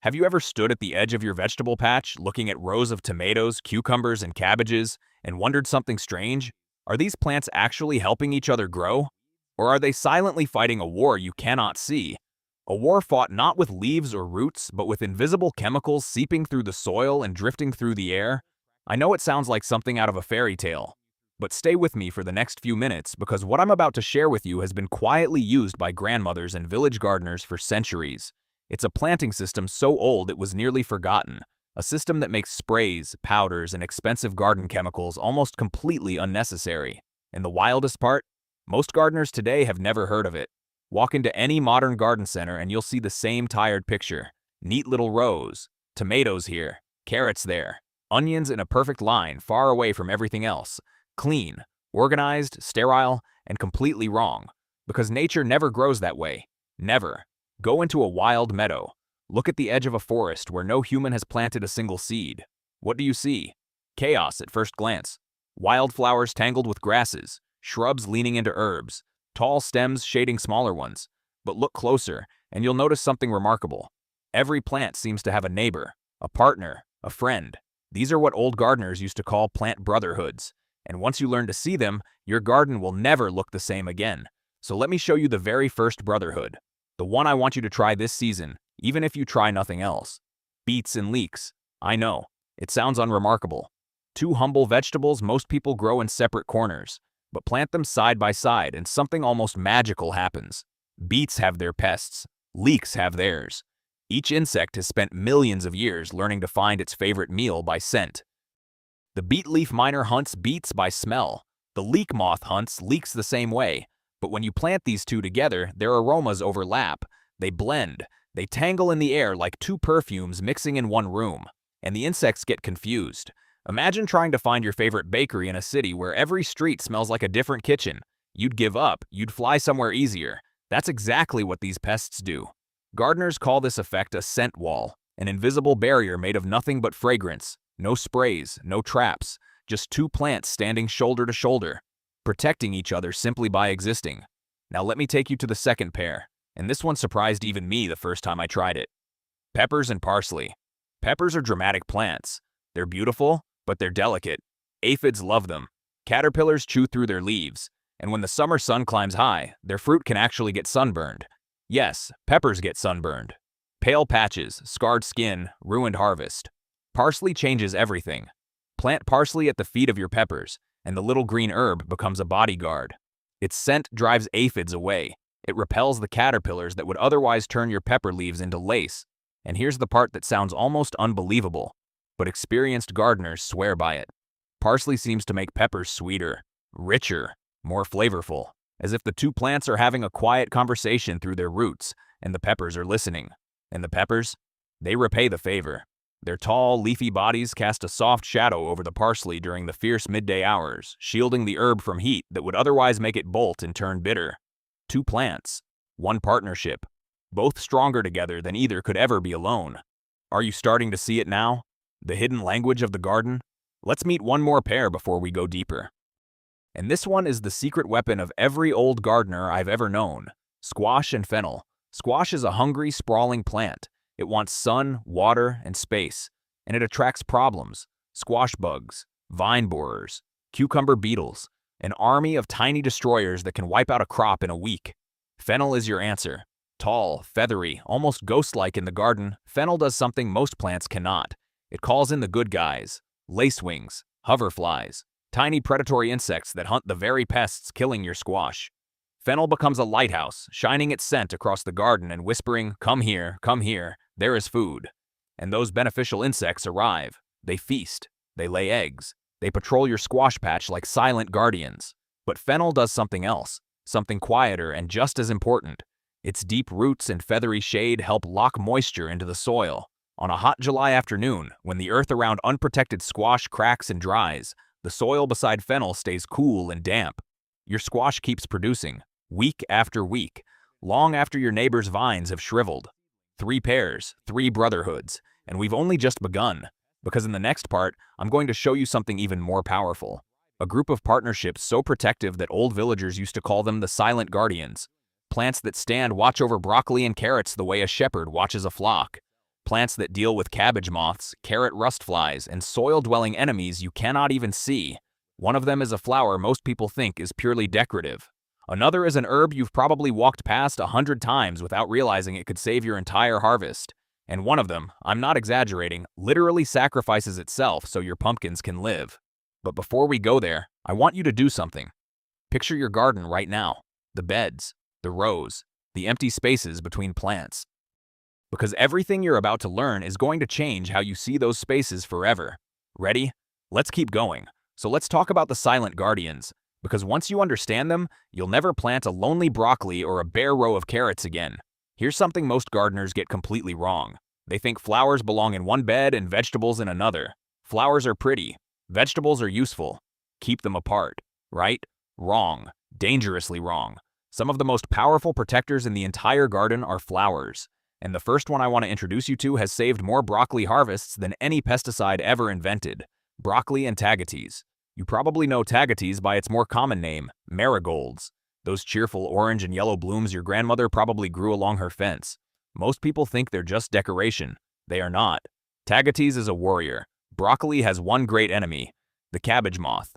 Have you ever stood at the edge of your vegetable patch, looking at rows of tomatoes, cucumbers, and cabbages, and wondered something strange? Are these plants actually helping each other grow? Or are they silently fighting a war you cannot see? A war fought not with leaves or roots, but with invisible chemicals seeping through the soil and drifting through the air? I know it sounds like something out of a fairy tale, but stay with me for the next few minutes because what I'm about to share with you has been quietly used by grandmothers and village gardeners for centuries. It's a planting system so old it was nearly forgotten, a system that makes sprays, powders, and expensive garden chemicals almost completely unnecessary. And the wildest part? Most gardeners today have never heard of it. Walk into any modern garden center and you'll see the same tired picture. Neat little rows, tomatoes here, carrots there, onions in a perfect line far away from everything else. Clean, organized, sterile, and completely wrong. Because nature never grows that way. Never. Go into a wild meadow. Look at the edge of a forest where no human has planted a single seed. What do you see? Chaos at first glance. Wildflowers tangled with grasses, shrubs leaning into herbs, tall stems shading smaller ones. But look closer, and you'll notice something remarkable. Every plant seems to have a neighbor, a partner, a friend. These are what old gardeners used to call plant brotherhoods. And once you learn to see them, your garden will never look the same again. So let me show you the very first brotherhood. The one I want you to try this season, even if you try nothing else. Beets and leeks. I know, it sounds unremarkable. Two humble vegetables most people grow in separate corners, but plant them side by side and something almost magical happens. Beets have their pests, leeks have theirs. Each insect has spent millions of years learning to find its favorite meal by scent. The beet leaf miner hunts beets by smell. The leek moth hunts leeks the same way. But when you plant these two together, their aromas overlap. They blend. They tangle in the air like two perfumes mixing in one room. And the insects get confused. Imagine trying to find your favorite bakery in a city where every street smells like a different kitchen. You'd give up. You'd fly somewhere easier. That's exactly what these pests do. Gardeners call this effect a scent wall, an invisible barrier made of nothing but fragrance. No sprays, no traps, just two plants standing shoulder to shoulder, protecting each other simply by existing. Now let me take you to the second pair, and this one surprised even me the first time I tried it. Peppers and parsley. Peppers are dramatic plants. They're beautiful, but they're delicate. Aphids love them. Caterpillars chew through their leaves, and when the summer sun climbs high, their fruit can actually get sunburned. Yes, peppers get sunburned. Pale patches, scarred skin, ruined harvest. Parsley changes everything. Plant parsley at the feet of your peppers, and the little green herb becomes a bodyguard. Its scent drives aphids away. It repels the caterpillars that would otherwise turn your pepper leaves into lace. And here's the part that sounds almost unbelievable, but experienced gardeners swear by it. Parsley seems to make peppers sweeter, richer, more flavorful, as if the two plants are having a quiet conversation through their roots, and the peppers are listening. And the peppers? They repay the favor. Their tall, leafy bodies cast a soft shadow over the parsley during the fierce midday hours, shielding the herb from heat that would otherwise make it bolt and turn bitter. Two plants, one partnership, both stronger together than either could ever be alone. Are you starting to see it now? The hidden language of the garden? Let's meet one more pair before we go deeper. And this one is the secret weapon of every old gardener I've ever known: squash and fennel. Squash is a hungry, sprawling plant. It wants sun, water, and space, and it attracts problems: squash bugs, vine borers, cucumber beetles, an army of tiny destroyers that can wipe out a crop in a week. Fennel is your answer. Tall, feathery, almost ghost-like in the garden, fennel does something most plants cannot. It calls in the good guys: lacewings, hoverflies, tiny predatory insects that hunt the very pests killing your squash. Fennel becomes a lighthouse, shining its scent across the garden and whispering, come here, there is food." And those beneficial insects arrive. They feast. They lay eggs. They patrol your squash patch like silent guardians. But fennel does something else, something quieter and just as important. Its deep roots and feathery shade help lock moisture into the soil. On a hot July afternoon, when the earth around unprotected squash cracks and dries, the soil beside fennel stays cool and damp. Your squash keeps producing, week after week, long after your neighbor's vines have shriveled. 3 pairs, 3 brotherhoods, and we've only just begun. Because in the next part, I'm going to show you something even more powerful. A group of partnerships so protective that old villagers used to call them the silent guardians. Plants that stand watch over broccoli and carrots the way a shepherd watches a flock. Plants that deal with cabbage moths, carrot rust flies, and soil-dwelling enemies you cannot even see. One of them is a flower most people think is purely decorative. Another is an herb you've probably walked past 100 times without realizing it could save your entire harvest. And one of them, I'm not exaggerating, literally sacrifices itself so your pumpkins can live. But before we go there, I want you to do something. Picture your garden right now. The beds, the rows, the empty spaces between plants. Because everything you're about to learn is going to change how you see those spaces forever. Ready? Let's keep going. So let's talk about the silent guardians. Because once you understand them, you'll never plant a lonely broccoli or a bare row of carrots again. Here's something most gardeners get completely wrong. They think flowers belong in one bed and vegetables in another. Flowers are pretty. Vegetables are useful. Keep them apart. Right? Wrong. Dangerously wrong. Some of the most powerful protectors in the entire garden are flowers. And the first one I want to introduce you to has saved more broccoli harvests than any pesticide ever invented. Broccoli and tagetes. You probably know tagetes by its more common name, marigolds. Those cheerful orange and yellow blooms your grandmother probably grew along her fence. Most people think they're just decoration. They are not. Tagetes is a warrior. Broccoli has one great enemy, the cabbage moth.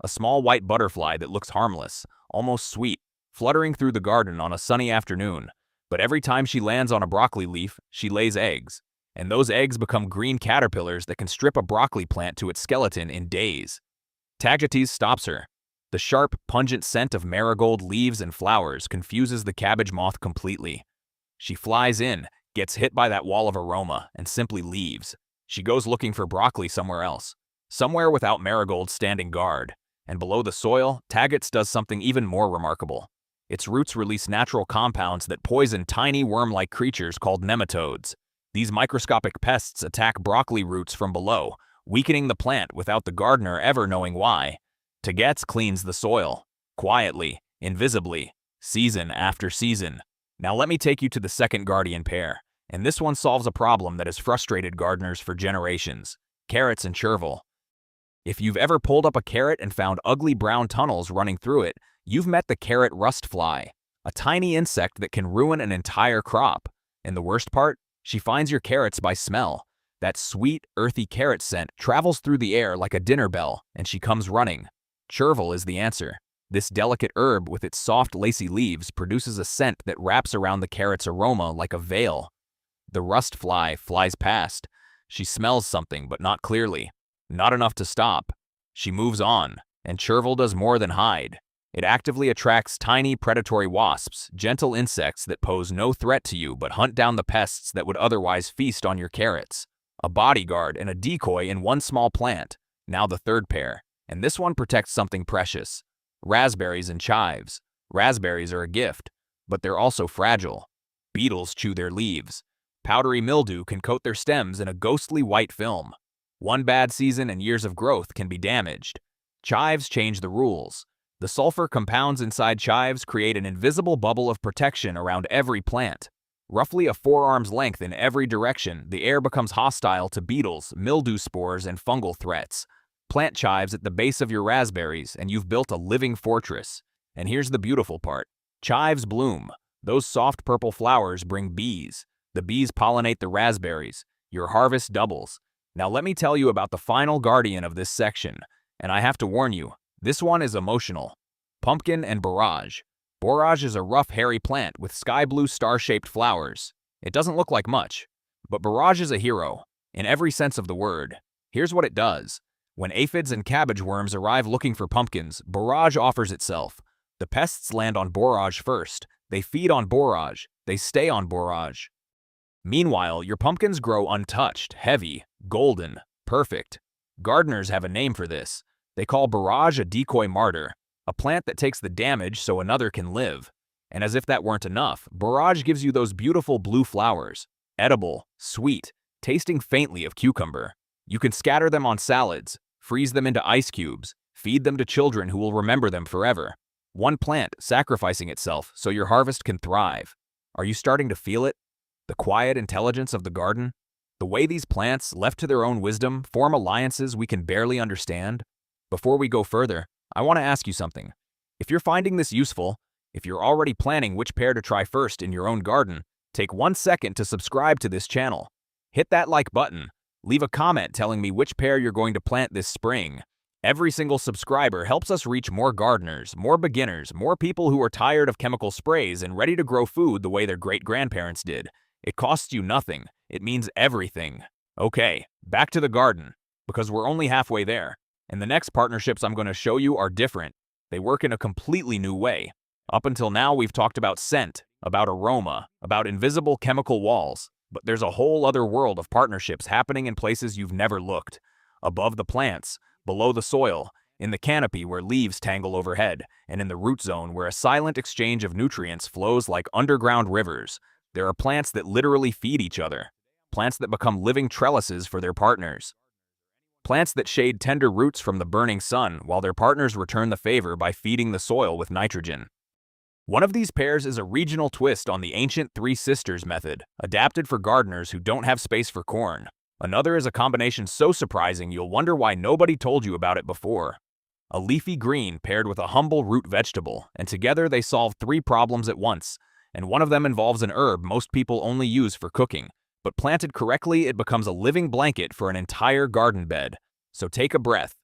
A small white butterfly that looks harmless, almost sweet, fluttering through the garden on a sunny afternoon. But every time she lands on a broccoli leaf, she lays eggs. And those eggs become green caterpillars that can strip a broccoli plant to its skeleton in days. Tagetes stops her. The sharp, pungent scent of marigold leaves and flowers confuses the cabbage moth completely. She flies in, gets hit by that wall of aroma, and simply leaves. She goes looking for broccoli somewhere else. Somewhere without marigolds standing guard. And below the soil, tagetes does something even more remarkable. Its roots release natural compounds that poison tiny worm-like creatures called nematodes. These microscopic pests attack broccoli roots from below, weakening the plant without the gardener ever knowing why. Tagetes cleans the soil, quietly, invisibly, season after season. Now let me take you to the second guardian pair, and this one solves a problem that has frustrated gardeners for generations: carrots and chervil. If you've ever pulled up a carrot and found ugly brown tunnels running through it, you've met the carrot rust fly, a tiny insect that can ruin an entire crop. And the worst part? She finds your carrots by smell. That sweet, earthy carrot scent travels through the air like a dinner bell, and she comes running. Chervil is the answer. This delicate herb with its soft, lacy leaves produces a scent that wraps around the carrot's aroma like a veil. The rust fly flies past. She smells something, but not clearly. Not enough to stop. She moves on, and chervil does more than hide. It actively attracts tiny predatory wasps, gentle insects that pose no threat to you but hunt down the pests that would otherwise feast on your carrots. A bodyguard and a decoy in one small plant. Now the third pair, and this one protects something precious. Raspberries and chives. Raspberries are a gift, but they're also fragile. Beetles chew their leaves. Powdery mildew can coat their stems in a ghostly white film. One bad season and years of growth can be damaged. Chives change the rules. The sulfur compounds inside chives create an invisible bubble of protection around every plant. Roughly a forearm's length in every direction, the air becomes hostile to beetles, mildew spores, and fungal threats. Plant chives at the base of your raspberries, and you've built a living fortress. And here's the beautiful part. Chives bloom. Those soft purple flowers bring bees. The bees pollinate the raspberries. Your harvest doubles. Now let me tell you about the final guardian of this section. And I have to warn you, this one is emotional. Pumpkin and borage. Borage is a rough, hairy plant with sky blue star-shaped flowers. It doesn't look like much, but borage is a hero, in every sense of the word. Here's what it does. When aphids and cabbage worms arrive looking for pumpkins, borage offers itself. The pests land on borage first. They feed on borage. They stay on borage. Meanwhile, your pumpkins grow untouched, heavy, golden, perfect. Gardeners have a name for this. They call borage a decoy martyr, a plant that takes the damage so another can live. And as if that weren't enough, borage gives you those beautiful blue flowers. Edible, sweet, tasting faintly of cucumber. You can scatter them on salads, freeze them into ice cubes, feed them to children who will remember them forever. One plant sacrificing itself so your harvest can thrive. Are you starting to feel it? The quiet intelligence of the garden? The way these plants, left to their own wisdom, form alliances we can barely understand? Before we go further, I want to ask you something. If you're finding this useful, if you're already planning which pair to try first in your own garden, take 1 second to subscribe to this channel. Hit that like button. Leave a comment telling me which pair you're going to plant this spring. Every single subscriber helps us reach more gardeners, more beginners, more people who are tired of chemical sprays and ready to grow food the way their great-grandparents did. It costs you nothing. It means everything. Okay, back to the garden, because we're only halfway there. And the next partnerships I'm going to show you are different. They work in a completely new way. Up until now, we've talked about scent, about aroma, about invisible chemical walls. But there's a whole other world of partnerships happening in places you've never looked. Above the plants, below the soil, in the canopy where leaves tangle overhead, and in the root zone where a silent exchange of nutrients flows like underground rivers. There are plants that literally feed each other. Plants that become living trellises for their partners. Plants that shade tender roots from the burning sun while their partners return the favor by feeding the soil with nitrogen. One of these pairs is a regional twist on the ancient Three Sisters method, adapted for gardeners who don't have space for corn. Another is a combination so surprising you'll wonder why nobody told you about it before. A leafy green paired with a humble root vegetable, and together they solve three problems at once. And one of them involves an herb most people only use for cooking. But planted correctly, it becomes a living blanket for an entire garden bed. So take a breath.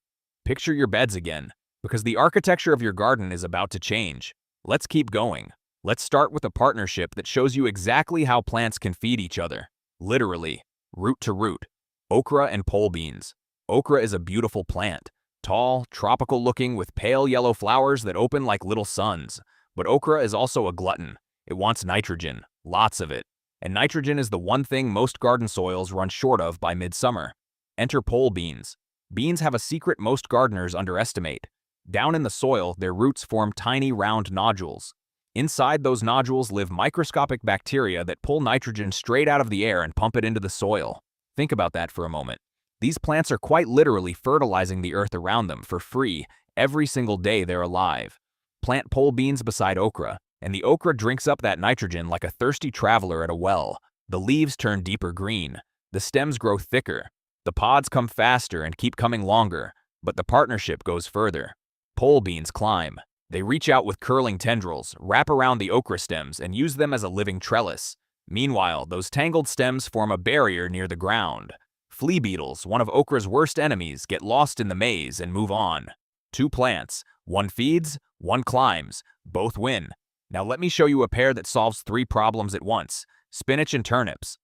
Picture your beds again, because the architecture of your garden is about to change. Let's keep going. Let's start with a partnership that shows you exactly how plants can feed each other. Literally, root to root. Okra and pole beans. Okra is a beautiful plant. Tall, tropical looking with pale yellow flowers that open like little suns. But okra is also a glutton. It wants nitrogen, lots of it. And nitrogen is the one thing most garden soils run short of by midsummer. Enter pole beans. Beans have a secret most gardeners underestimate. Down in the soil, their roots form tiny round nodules. Inside those nodules live microscopic bacteria that pull nitrogen straight out of the air and pump it into the soil. Think about that for a moment. These plants are quite literally fertilizing the earth around them for free every single day they're alive. Plant pole beans beside okra, and the okra drinks up that nitrogen like a thirsty traveler at a well. The leaves turn deeper green. The stems grow thicker. The pods come faster and keep coming longer, but the partnership goes further. Pole beans climb. They reach out with curling tendrils, wrap around the okra stems, and use them as a living trellis. Meanwhile, those tangled stems form a barrier near the ground. Flea beetles, one of okra's worst enemies, get lost in the maze and move on. Two plants. One feeds, one climbs. Both win. Now let me show you a pair that solves three problems at once. Spinach and turnips.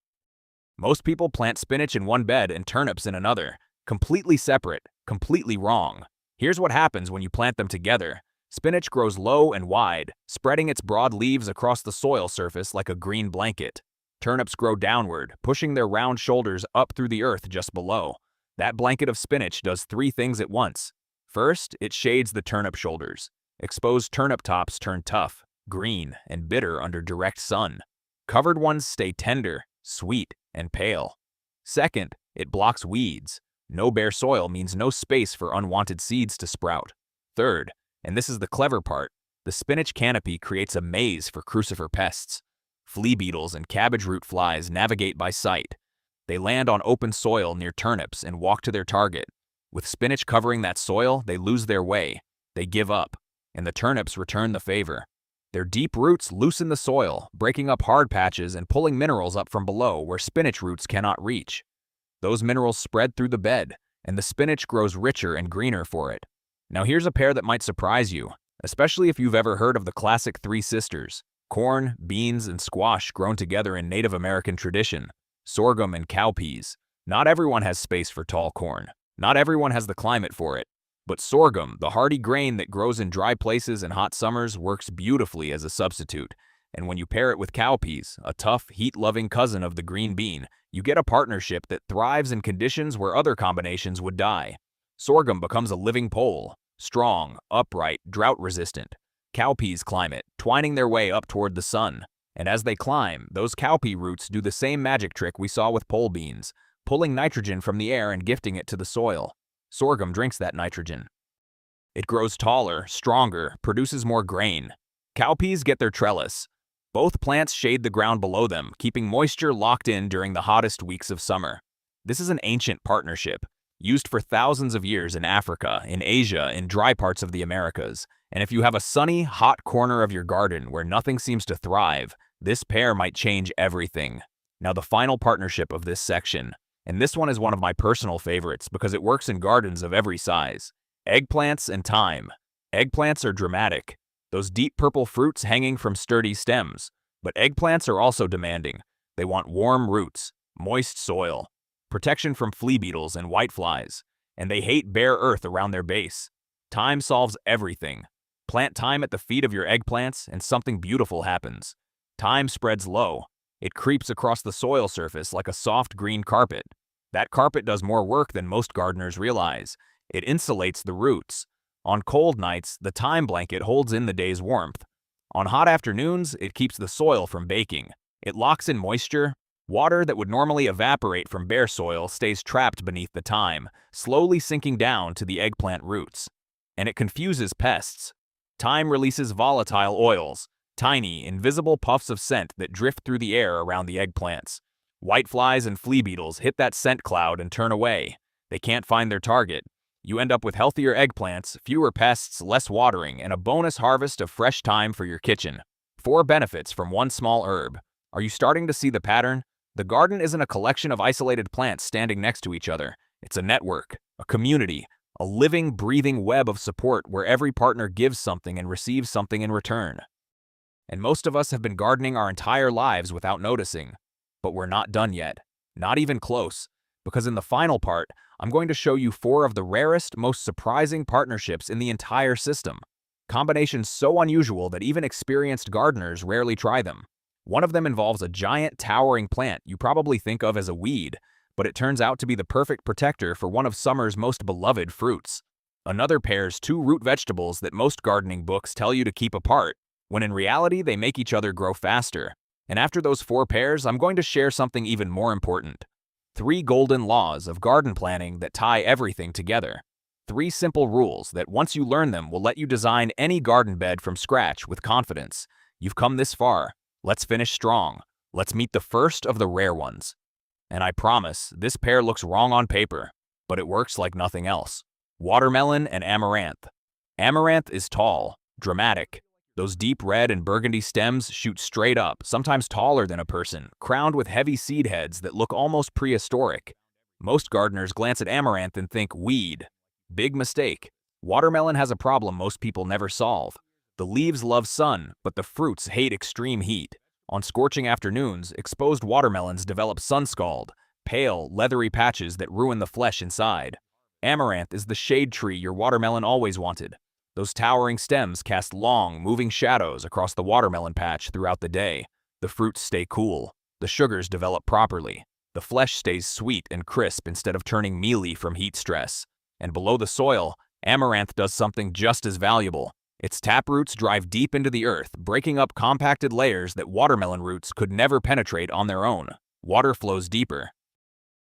Most people plant spinach in one bed and turnips in another. Completely separate, completely wrong. Here's what happens when you plant them together. Spinach grows low and wide, spreading its broad leaves across the soil surface like a green blanket. Turnips grow downward, pushing their round shoulders up through the earth just below. That blanket of spinach does three things at once. First, it shades the turnip shoulders. Exposed turnip tops turn tough, green, and bitter under direct sun. Covered ones stay tender, sweet, and pale. Second, it blocks weeds. No bare soil means no space for unwanted seeds to sprout. Third, and this is the clever part, the spinach canopy creates a maze for crucifer pests. Flea beetles and cabbage root flies navigate by sight. They land on open soil near turnips and walk to their target. With spinach covering that soil, they lose their way. They give up, and the turnips return the favor. Their deep roots loosen the soil, breaking up hard patches and pulling minerals up from below where spinach roots cannot reach. Those minerals spread through the bed, and the spinach grows richer and greener for it. Now here's a pair that might surprise you, especially if you've ever heard of the classic Three Sisters. Corn, beans, and squash grown together in Native American tradition. Sorghum and cowpeas. Not everyone has space for tall corn. Not everyone has the climate for it. But sorghum, the hardy grain that grows in dry places and hot summers, works beautifully as a substitute. And when you pair it with cowpeas, a tough, heat-loving cousin of the green bean, you get a partnership that thrives in conditions where other combinations would die. Sorghum becomes a living pole, strong, upright, drought-resistant. Cowpeas climb it, twining their way up toward the sun. And as they climb, those cowpea roots do the same magic trick we saw with pole beans, pulling nitrogen from the air and gifting it to the soil. Sorghum drinks that nitrogen. It grows taller, stronger, produces more grain. Cowpeas get their trellis. Both plants shade the ground below them, keeping moisture locked in during the hottest weeks of summer. This is an ancient partnership, used for thousands of years in Africa, in Asia, in dry parts of the Americas. And if you have a sunny, hot corner of your garden where nothing seems to thrive, this pair might change everything. Now the final partnership of this section, and this one is one of my personal favorites because it works in gardens of every size. Eggplants and thyme. Eggplants are dramatic, those deep purple fruits hanging from sturdy stems. But eggplants are also demanding. They want warm roots, moist soil, protection from flea beetles and whiteflies, and they hate bare earth around their base. Thyme solves everything. Plant thyme at the feet of your eggplants and something beautiful happens. Thyme spreads low. It creeps across the soil surface like a soft green carpet. That carpet does more work than most gardeners realize. It insulates the roots. On cold nights, the thyme blanket holds in the day's warmth. On hot afternoons, it keeps the soil from baking. It locks in moisture. Water that would normally evaporate from bare soil stays trapped beneath the thyme, slowly sinking down to the eggplant roots. And it confuses pests. Thyme releases volatile oils, tiny, invisible puffs of scent that drift through the air around the eggplants. Whiteflies and flea beetles hit that scent cloud and turn away. They can't find their target. You end up with healthier eggplants, fewer pests, less watering, and a bonus harvest of fresh thyme for your kitchen. 4 benefits from one small herb. Are you starting to see the pattern? The garden isn't a collection of isolated plants standing next to each other. It's a network, a community, a living, breathing web of support where every partner gives something and receives something in return. And most of us have been gardening our entire lives without noticing. But we're not done yet. Not even close. Because in the final part, I'm going to show you 4 of the rarest, most surprising partnerships in the entire system. Combinations so unusual that even experienced gardeners rarely try them. One of them involves a giant, towering plant you probably think of as a weed, but it turns out to be the perfect protector for one of summer's most beloved fruits. Another pairs 2 root vegetables that most gardening books tell you to keep apart, when in reality they make each other grow faster. And after those 4 pairs, I'm going to share something even more important. 3 golden laws of garden planning that tie everything together. 3 simple rules that once you learn them will let you design any garden bed from scratch with confidence. You've come this far. Let's finish strong. Let's meet the first of the rare ones. And I promise, this pair looks wrong on paper, but it works like nothing else. Watermelon and amaranth. Amaranth is tall, dramatic. Those deep red and burgundy stems shoot straight up, sometimes taller than a person, crowned with heavy seed heads that look almost prehistoric. Most gardeners glance at amaranth and think weed. Big mistake. Watermelon has a problem most people never solve. The leaves love sun, but the fruits hate extreme heat. On scorching afternoons, exposed watermelons develop sun scald, pale, leathery patches that ruin the flesh inside. Amaranth is the shade tree your watermelon always wanted. Those towering stems cast long, moving shadows across the watermelon patch throughout the day. The fruits stay cool. The sugars develop properly. The flesh stays sweet and crisp instead of turning mealy from heat stress. And below the soil, amaranth does something just as valuable. Its taproots drive deep into the earth, breaking up compacted layers that watermelon roots could never penetrate on their own. Water flows deeper.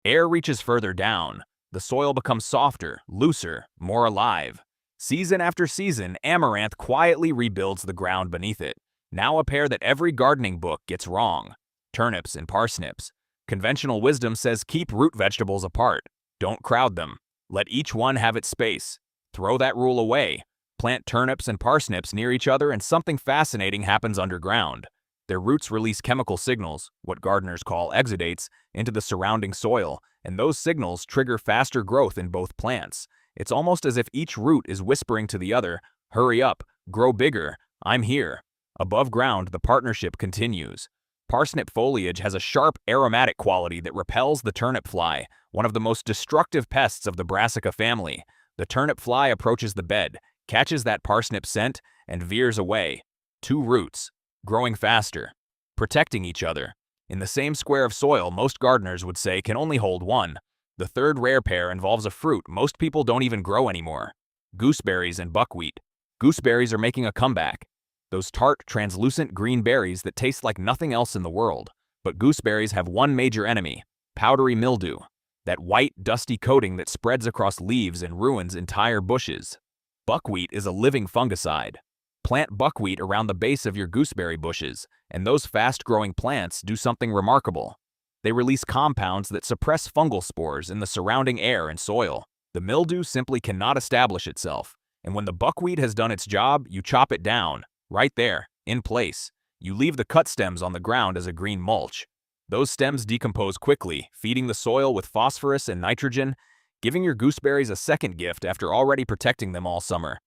Air reaches further down. The soil becomes softer, looser, more alive. Season after season, amaranth quietly rebuilds the ground beneath it. Now a pair that every gardening book gets wrong. Turnips and parsnips. Conventional wisdom says keep root vegetables apart. Don't crowd them. Let each one have its space. Throw that rule away. Plant turnips and parsnips near each other and something fascinating happens underground. Their roots release chemical signals, what gardeners call exudates, into the surrounding soil, and those signals trigger faster growth in both plants. It's almost as if each root is whispering to the other, hurry up, grow bigger, I'm here. Above ground, the partnership continues. Parsnip foliage has a sharp, aromatic quality that repels the turnip fly, one of the most destructive pests of the brassica family. The turnip fly approaches the bed, catches that parsnip scent, and veers away. 2 roots, growing faster, protecting each other. In the same square of soil, most gardeners would say can only hold 1. The 3rd rare pair involves a fruit most people don't even grow anymore. Gooseberries and buckwheat. Gooseberries are making a comeback. Those tart, translucent green berries that taste like nothing else in the world. But gooseberries have one major enemy, powdery mildew. That white, dusty coating that spreads across leaves and ruins entire bushes. Buckwheat is a living fungicide. Plant buckwheat around the base of your gooseberry bushes, and those fast-growing plants do something remarkable. They release compounds that suppress fungal spores in the surrounding air and soil. The mildew simply cannot establish itself, and when the buckwheat has done its job, you chop it down, right there, in place. You leave the cut stems on the ground as a green mulch. Those stems decompose quickly, feeding the soil with phosphorus and nitrogen, giving your gooseberries a second gift after already protecting them all summer.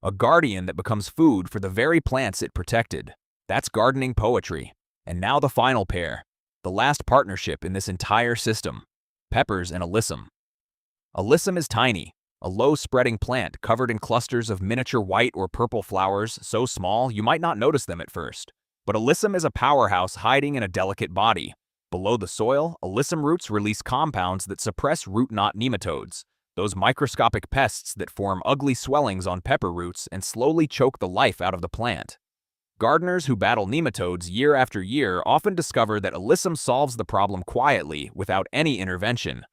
A guardian that becomes food for the very plants it protected. That's gardening poetry. And now the final pair, the last partnership in this entire system, peppers and alyssum. Alyssum is tiny, a low-spreading plant covered in clusters of miniature white or purple flowers so small you might not notice them at first. But alyssum is a powerhouse hiding in a delicate body. Below the soil, alyssum roots release compounds that suppress root knot nematodes, those microscopic pests that form ugly swellings on pepper roots and slowly choke the life out of the plant. Gardeners who battle nematodes year after year often discover that alyssum solves the problem quietly without any intervention.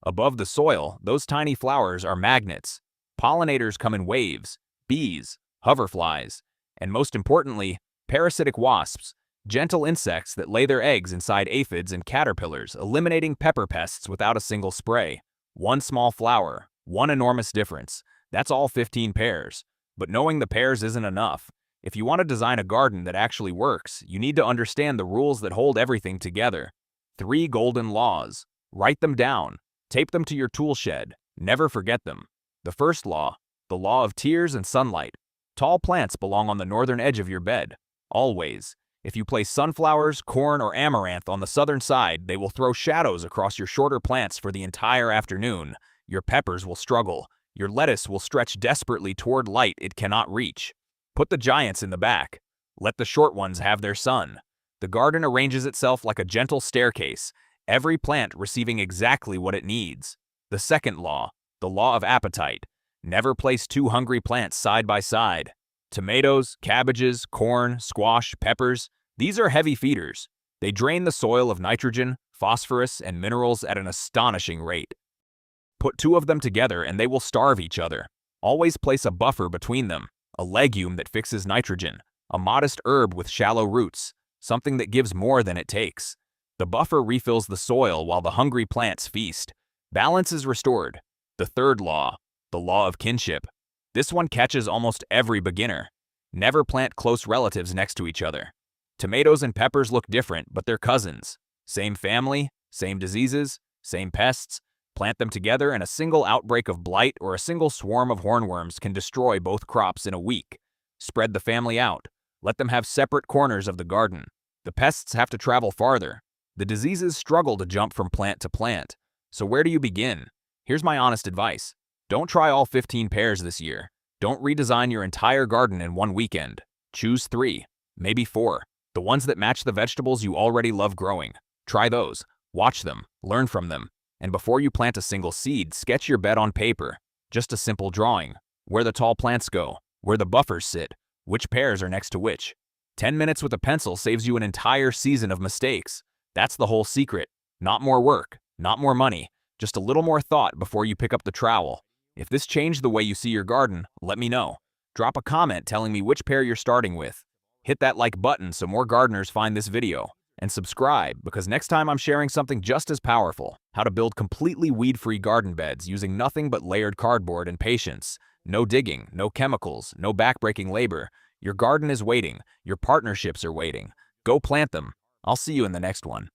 Above the soil, those tiny flowers are magnets. Pollinators come in waves, bees, hoverflies, and most importantly, parasitic wasps, gentle insects that lay their eggs inside aphids and caterpillars, eliminating pepper pests without a single spray. One small flower, one enormous difference. That's all 15 pairs. But knowing the pairs isn't enough. If you want to design a garden that actually works, you need to understand the rules that hold everything together. 3 golden laws. Write them down. Tape them to your tool shed. Never forget them. The first law, the law of tears and sunlight. Tall plants belong on the northern edge of your bed. Always. If you place sunflowers, corn, or amaranth on the southern side, they will throw shadows across your shorter plants for the entire afternoon. Your peppers will struggle. Your lettuce will stretch desperately toward light it cannot reach. Put the giants in the back. Let the short ones have their sun. The garden arranges itself like a gentle staircase, every plant receiving exactly what it needs. The second law, the law of appetite. Never place 2 hungry plants side by side. Tomatoes, cabbages, corn, squash, peppers, these are heavy feeders. They drain the soil of nitrogen, phosphorus, and minerals at an astonishing rate. Put 2 of them together and they will starve each other. Always place a buffer between them. A legume that fixes nitrogen, a modest herb with shallow roots, something that gives more than it takes. The buffer refills the soil while the hungry plants feast. Balance is restored. The third law, the law of kinship. This one catches almost every beginner. Never plant close relatives next to each other. Tomatoes and peppers look different, but they're cousins. Same family, same diseases, same pests. Plant them together and a single outbreak of blight or a single swarm of hornworms can destroy both crops in a week. Spread the family out. Let them have separate corners of the garden. The pests have to travel farther. The diseases struggle to jump from plant to plant. So where do you begin? Here's my honest advice. Don't try all 15 pairs this year. Don't redesign your entire garden in one weekend. Choose 3, maybe 4. The ones that match the vegetables you already love growing. Try those. Watch them. Learn from them. And before you plant a single seed, sketch your bed on paper. Just a simple drawing. Where the tall plants go, where the buffers sit, which pairs are next to which. 10 minutes with a pencil saves you an entire season of mistakes. That's the whole secret. Not more work, not more money, just a little more thought before you pick up the trowel. If this changed the way you see your garden, let me know. Drop a comment telling me which pair you're starting with. Hit that like button so more gardeners find this video. And subscribe, because next time I'm sharing something just as powerful, how to build completely weed-free garden beds using nothing but layered cardboard and patience. No digging, no chemicals, no backbreaking labor. Your garden is waiting. Your partnerships are waiting. Go plant them. I'll see you in the next one.